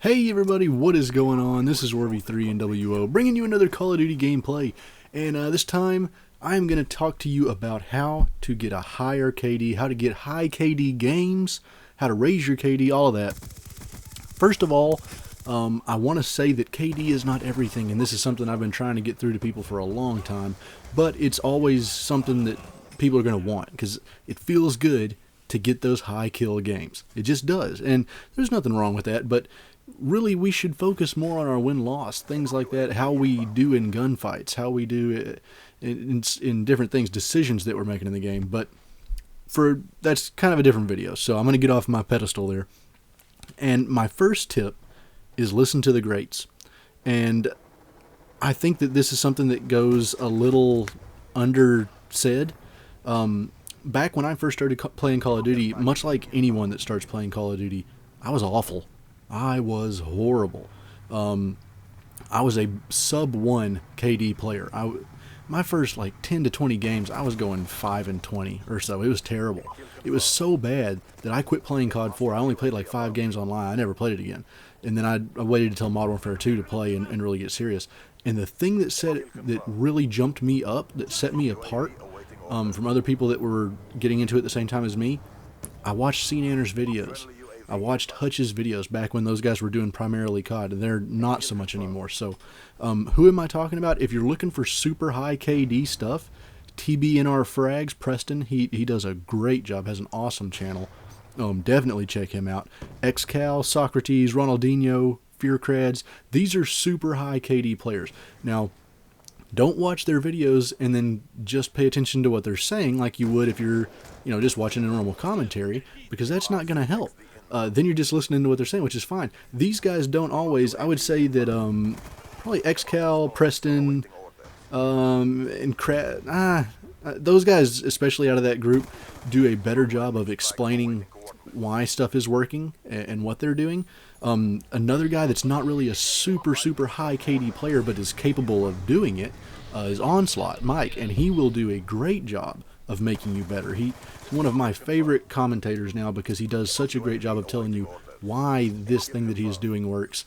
Hey everybody, what is going on? This is Orby3NWO, bringing you another Call of Duty gameplay, and this time I'm going to talk to you about how to get a higher KD, how to get high KD games, how to raise your KD, all of that. First of all, I want to say that KD is not everything, and this is something I've been trying to get through to people for a long time, but it's always something that people are going to want, because it feels good to get those high kill games. It just does, and there's nothing wrong with that, but really we should focus more on our win-loss, things like that, how we do in gunfights, how we do in different things, decisions that we're making in the game. But that's kind of a different video, so I'm going to get off my pedestal there. And my first tip is listen to the greats. And I think that this is something that goes a little undersaid. Back when I first started playing Call of Duty, much like anyone that starts playing Call of Duty, I was awful. I was horrible. I was a sub-1 KD player. My first 10 to 20 games, I was going 5-20 or so. It was terrible. It was so bad that I quit playing COD 4. I only played 5 games online. I never played it again. And then I waited until Modern Warfare 2 to play and really get serious. And the thing that really jumped me up, that set me apart from other people that were getting into it at the same time as me, I watched Seananners videos. I watched Hutch's videos back when those guys were doing primarily COD, and they're not so much anymore. So, who am I talking about? If you're looking for super high KD stuff, TBNRFrags, Preston, he does a great job, has an awesome channel. Definitely check him out. Xcal, Socrates, Ronaldinho, FearCrads, these are super high KD players. Now, don't watch their videos and then just pay attention to what they're saying like you would if you're, just watching a normal commentary, because that's not going to help. Then you're just listening to what they're saying, which is fine. These guys don't always. I would say that probably Xcal, Preston, and those guys, especially out of that group, do a better job of explaining why stuff is working and what they're doing. Another guy that's not really a super high KD player but is capable of doing it is Onslaught, Mike, and he will do a great job of making you better. He's one of my favorite commentators now because he does such a great job of telling you why this thing that he is doing works,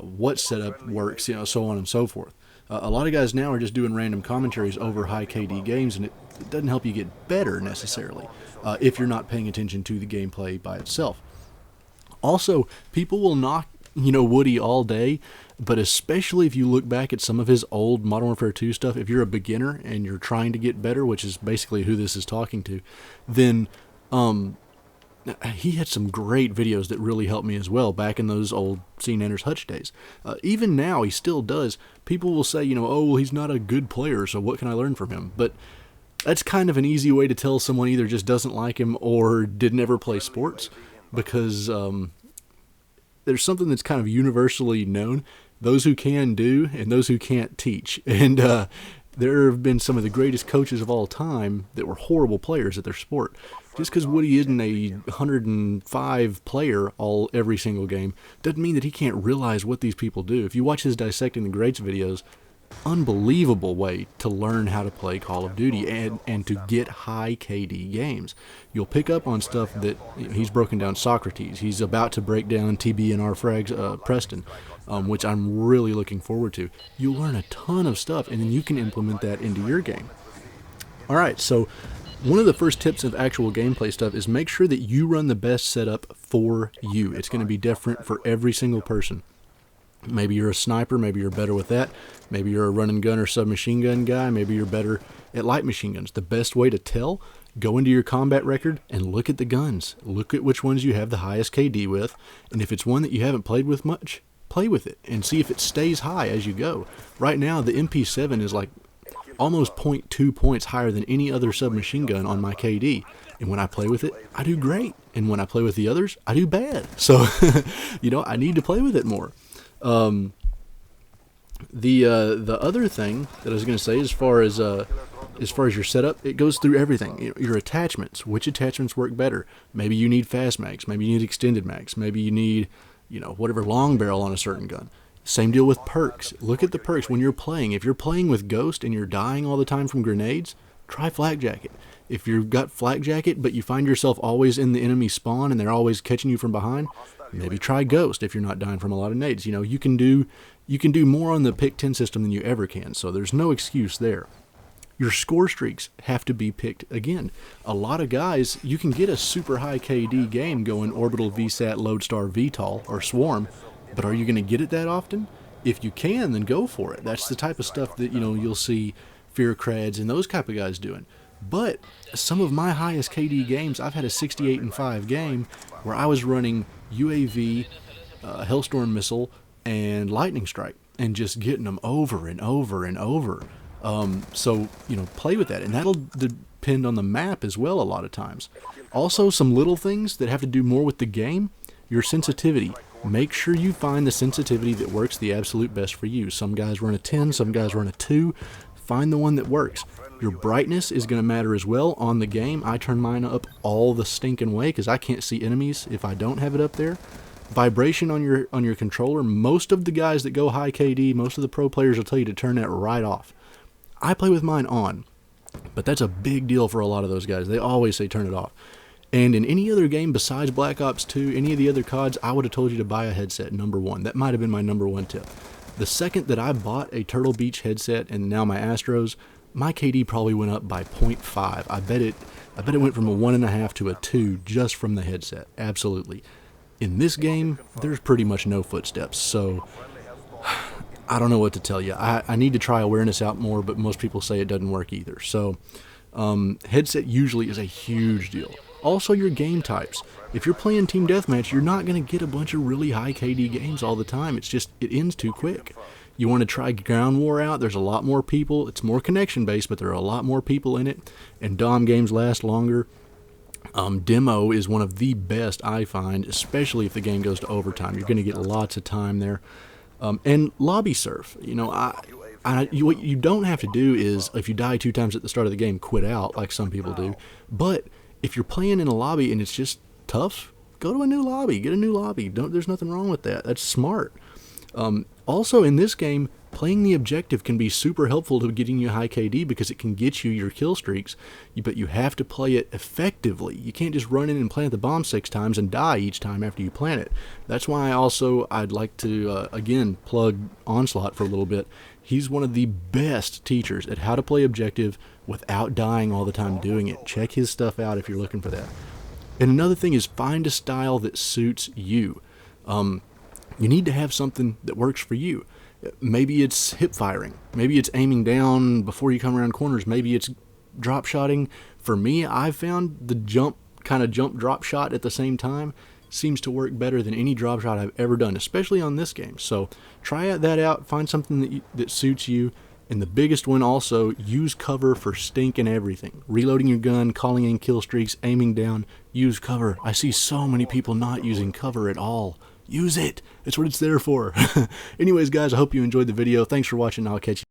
what setup works, so on and so forth. A lot of guys now are just doing random commentaries over high KD games, and it doesn't help you get better necessarily if you're not paying attention to the gameplay by itself. Also, people will knock Woody all day, but especially if you look back at some of his old Modern Warfare 2 stuff, if you're a beginner and you're trying to get better, which is basically who this is talking to, then he had some great videos that really helped me as well back in those old Seananners Hutch days. Even now, he still does. People will say, oh, well, he's not a good player, so what can I learn from him? But that's kind of an easy way to tell someone either just doesn't like him or didn't ever play sports, because there's something that's kind of universally known: those who can do and those who can't teach. And there have been some of the greatest coaches of all time that were horrible players at their sport. Just because Woody isn't a 105 player every single game doesn't mean that he can't realize what these people do. If you watch his Dissecting the Greats videos, unbelievable way to learn how to play Call of Duty and to get high KD games. You'll pick up on stuff that he's broken down. Socrates, he's about to break down TBNRFrags, Preston, which I'm really looking forward to. You'll learn a ton of stuff, and then you can implement that into your game. Alright, so one of the first tips of actual gameplay stuff is make sure that you run the best setup for you. It's going to be different for every single person. Maybe you're a sniper, maybe you're better with that. Maybe you're a run and gun or submachine gun guy, maybe you're better at light machine guns. The best way to tell, go into your combat record and look at the guns. Look at which ones you have the highest KD with, and if it's one that you haven't played with much, play with it and see if it stays high as you go. Right now, the MP7 is almost 0.2 points higher than any other submachine gun on my KD. And when I play with it, I do great. And when I play with the others, I do bad. So, I need to play with it more. The other thing that I was going to say, as far as your setup, it goes through everything. Your attachments, which attachments work better. Maybe you need fast mags, maybe you need extended mags, maybe you need, whatever long barrel on a certain gun. Same deal with perks. Look at the perks when you're playing. If you're playing with Ghost and you're dying all the time from grenades, try Flak Jacket. If you've got Flak Jacket but you find yourself always in the enemy spawn and they're always catching you from behind, Maybe try Ghost if you're not dying from a lot of nades. You know, you can do more on the pick 10 system than you ever can, so there's no excuse there. Your score streaks have to be picked again. A lot of guys, you can get a super high KD game going Orbital VSAT, Lodestar VTOL, or Swarm, but are you going to get it that often? If you can, then go for it. That's the type of stuff that, you know, you'll see FearCrads and those type of guys doing. But some of my highest KD games, I've had a 68-5 game where I was running UAV, Hellstorm Missile, and Lightning Strike, and just getting them over and over and over. So, you know, play with that, and that'll depend on the map as well a lot of times. Also, some little things that have to do more with the game, your sensitivity. Make sure you find the sensitivity that works the absolute best for you. Some guys run a 10, some guys run a 2. Find the one that works. Your brightness is going to matter as well on the game. I turn mine up all the stinking way because I can't see enemies if I don't have it up there. Vibration on your controller, most of the guys that go high KD, most of the pro players will tell you to turn that right off. I play with mine on, but that's a big deal for a lot of those guys. They always say turn it off. And in any other game besides Black Ops 2, any of the other CODs, I would have told you to buy a headset, number one. That might have been my number one tip. The second that I bought a Turtle Beach headset and now my Astros, my KD probably went up by 0.5. I bet it went from a 1.5 to a 2 just from the headset. Absolutely. In this game, there's pretty much no footsteps, so I don't know what to tell you. I need to try awareness out more, but most people say it doesn't work either. So headset usually is a huge deal. Also, your game types. If you're playing Team Deathmatch, you're not going to get a bunch of really high KD games all the time. It's just, it ends too quick. You want to try Ground War out, there's a lot more people. It's more connection-based, but there are a lot more people in it, and Dom games last longer. Demo is one of the best I find, especially if the game goes to overtime. You're going to get lots of time there. And lobby surf. You know, what you don't have to do is, if you die 2 times at the start of the game, quit out like some people do. But if you're playing in a lobby and it's just tough, go to a new lobby. Get a new lobby. There's nothing wrong with that. That's smart. Also, in this game, playing the objective can be super helpful to getting you high KD because it can get you your kill streaks, but you have to play it effectively. You can't just run in and plant the bomb 6 times and die each time after you plant it. That's why I'd like to, again, plug Onslaught for a little bit. He's one of the best teachers at how to play objective without dying all the time doing it. Check his stuff out if you're looking for that. And another thing is find a style that suits you. You need to have something that works for you. Maybe it's hip firing. Maybe it's aiming down before you come around corners. Maybe it's drop shotting. For me, I've found the jump drop shot at the same time seems to work better than any drop shot I've ever done, especially on this game. So try that out. Find something that suits you. And the biggest one also, use cover for stinking everything. Reloading your gun, calling in kill streaks, aiming down. Use cover. I see so many people not using cover at all. Use it. It's what it's there for. Anyways, guys, I hope you enjoyed the video. Thanks for watching. I'll catch you.